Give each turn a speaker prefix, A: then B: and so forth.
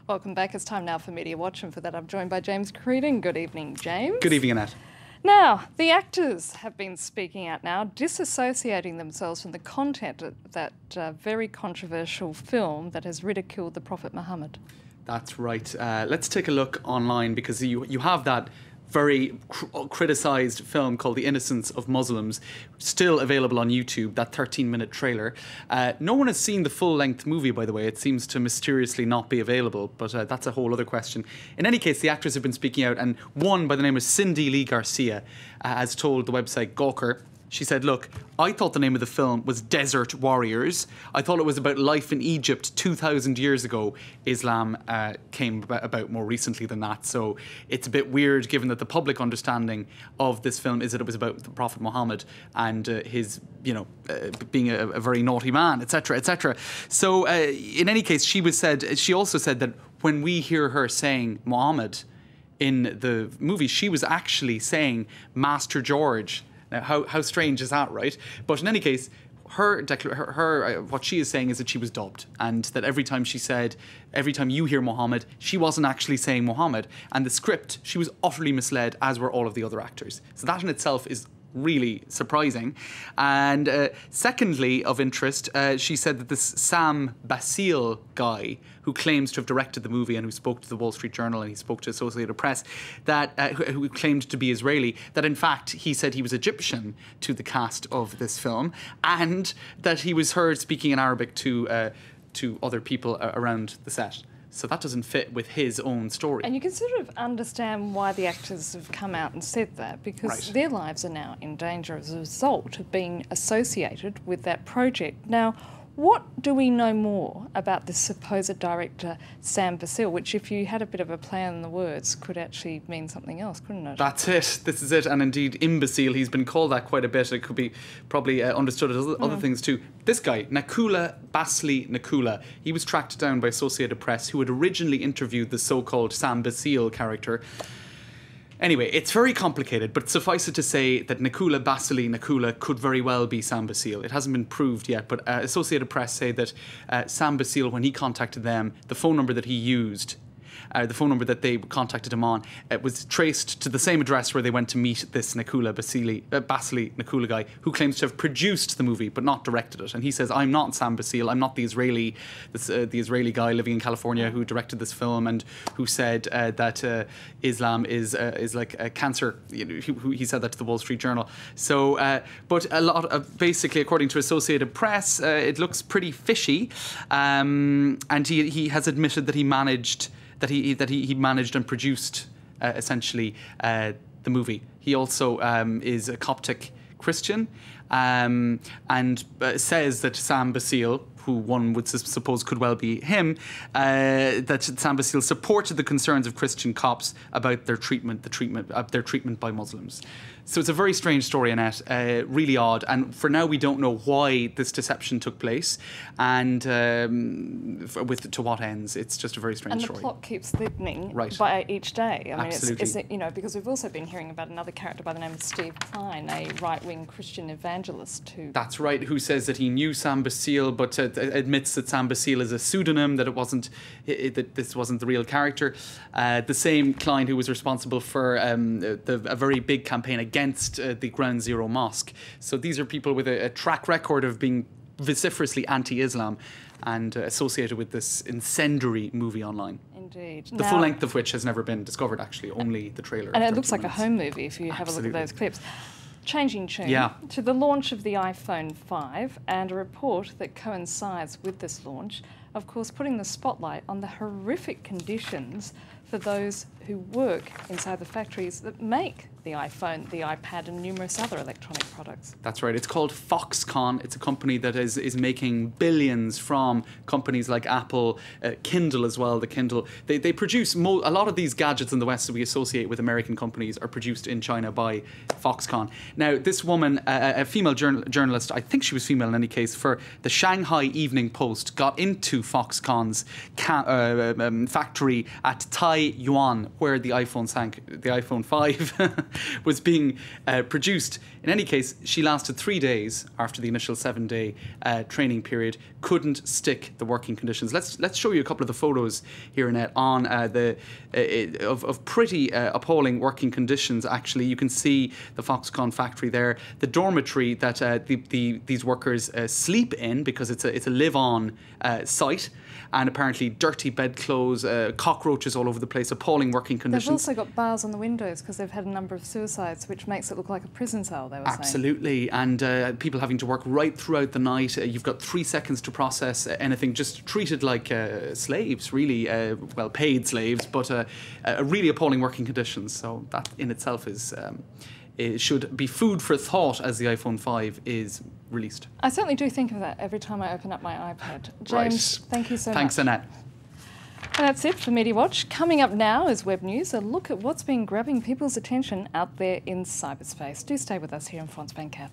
A: Welcome back. It's time now for Media Watch, and for that I'm joined by James Creedon. Good evening, James.
B: Good evening, Annette.
A: Now, the actors have been speaking out now, disassociating themselves from the content of that very controversial film that has ridiculed the Prophet Muhammad.
B: That's right. Let's take a look online, because you have that very criticised film called The Innocence of Muslims, still available on YouTube, that 13-minute trailer. No one has seen the full-length movie, by the way. It seems to mysteriously not be available, but that's a whole other question. In any case, the actors have been speaking out, and one by the name of Cindy Lee Garcia has told the website Gawker. She said, look, I thought the name of the film was Desert Warriors. I thought it was about life in Egypt 2,000 years ago. Islam came about more recently than that. So it's a bit weird, given that the public understanding of this film is that it was about the Prophet Muhammad and his, being a very naughty man, etc., etc. So in any case, she also said that when we hear her saying Muhammad in the movie, she was actually saying Master George. Now, how strange is that, right? But in any case, what she is saying is that she was dubbed, and that every time you hear Muhammad, she wasn't actually saying Muhammad. And the script, she was utterly misled, as were all of the other actors. So that in itself is really surprising. And secondly, of interest, she said that this Sam Basile guy, who claims to have directed the movie and who spoke to the Wall Street Journal and he spoke to Associated Press, that who claimed to be Israeli, that in fact he said he was Egyptian to the cast of this film, and that he was heard speaking in Arabic to other people around the set. So that doesn't fit with his own story.
A: And you can sort of understand why the actors have come out and said that, because their lives are now in danger as a result of being associated with that project. Now, what do we know more about this supposed director, Sam Basile, which, if you had a bit of a play on the words, could actually mean something else, couldn't it?
B: That's it. This is it. And indeed, imbecile, he's been called that quite a bit. It could be probably understood as other things too. This guy, Nakula Basli Nakula, he was tracked down by Associated Press, who had originally interviewed the so-called Sam Basile character. Anyway, it's very complicated, but suffice it to say that Nakula Basili Nakula could very well be Sam Basile. It hasn't been proved yet, but Associated Press say that Sam Basile, when he contacted them, the phone number that he used, the phone number that they contacted him on, was traced to the same address where they went to meet this Nakula Basili Nakula guy, who claims to have produced the movie but not directed it. And he says, I'm not Sam Basile, I'm not the Israeli guy living in California who directed this film and who said that Islam is like a cancer. He said that to the Wall Street Journal. So, but a lot of, basically, according to Associated Press, it looks pretty fishy. And he has admitted that he managed and produced essentially the movie. He also is a Coptic Christian and says that Sam Basile, who one would suppose could well be him, that Sam Basile supported the concerns of Christian Copts about their treatment by Muslims. So it's a very strange story, Annette, really odd. And for now, we don't know why this deception took place and to what ends. It's just a very strange story.
A: And the plot keeps thickening by each day. I mean,
B: absolutely.
A: Because we've also been hearing about another character by the name of Steve Klein, a right-wing Christian evangelist who...
B: That's right, who says that he knew Sam Basile, but admits that Sam Basile is a pseudonym, that that this wasn't the real character. The same Klein who was responsible for a very big campaign against the Ground Zero Mosque. So these are people with a track record of being vociferously anti-Islam and associated with this incendiary movie online.
A: Indeed.
B: The full length of which has never been discovered, actually, only the trailer.
A: And it looks like a home movie if you have a look at those clips. Changing tune to the launch of the iPhone 5 and a report that coincides with this launch, of course, putting the spotlight on the horrific conditions for those who work inside the factories that make the iPhone, the iPad and numerous other electronic products.
B: That's right. It's called Foxconn. It's a company that is making billions from companies like Apple, Kindle as well, the Kindle. They produce a lot of these gadgets in the West that we associate with American companies are produced in China by Foxconn. Now, this woman, a female journalist, I think she was female in any case, for the Shanghai Evening Post, got into Foxconn's factory at Tai Taiyuan, where the iPhone 5 was being produced. In any case, she lasted 3 days after the initial 7-day training period. Couldn't stick the working conditions. Let's show you a couple of the photos here, Annette, on of pretty appalling working conditions. Actually, you can see the Foxconn factory there, the dormitory that these workers sleep in, because it's a live-on site. And apparently dirty bedclothes, cockroaches all over the place, appalling working conditions.
A: They've also got bars on the windows because they've had a number of suicides, which makes it look like a prison cell, they were saying.
B: Absolutely, and people having to work right throughout the night. You've got 3 seconds to process anything, just treated like slaves, really, well, paid slaves, but really appalling working conditions. So that in itself is... it should be food for thought as the iPhone 5 is released.
A: I certainly do think of that every time I open up my iPad. James, thank you so much.
B: Thanks, Annette.
A: And that's it for Media Watch. Coming up now is Web News, a look at what's been grabbing people's attention out there in cyberspace. Do stay with us here in France 24.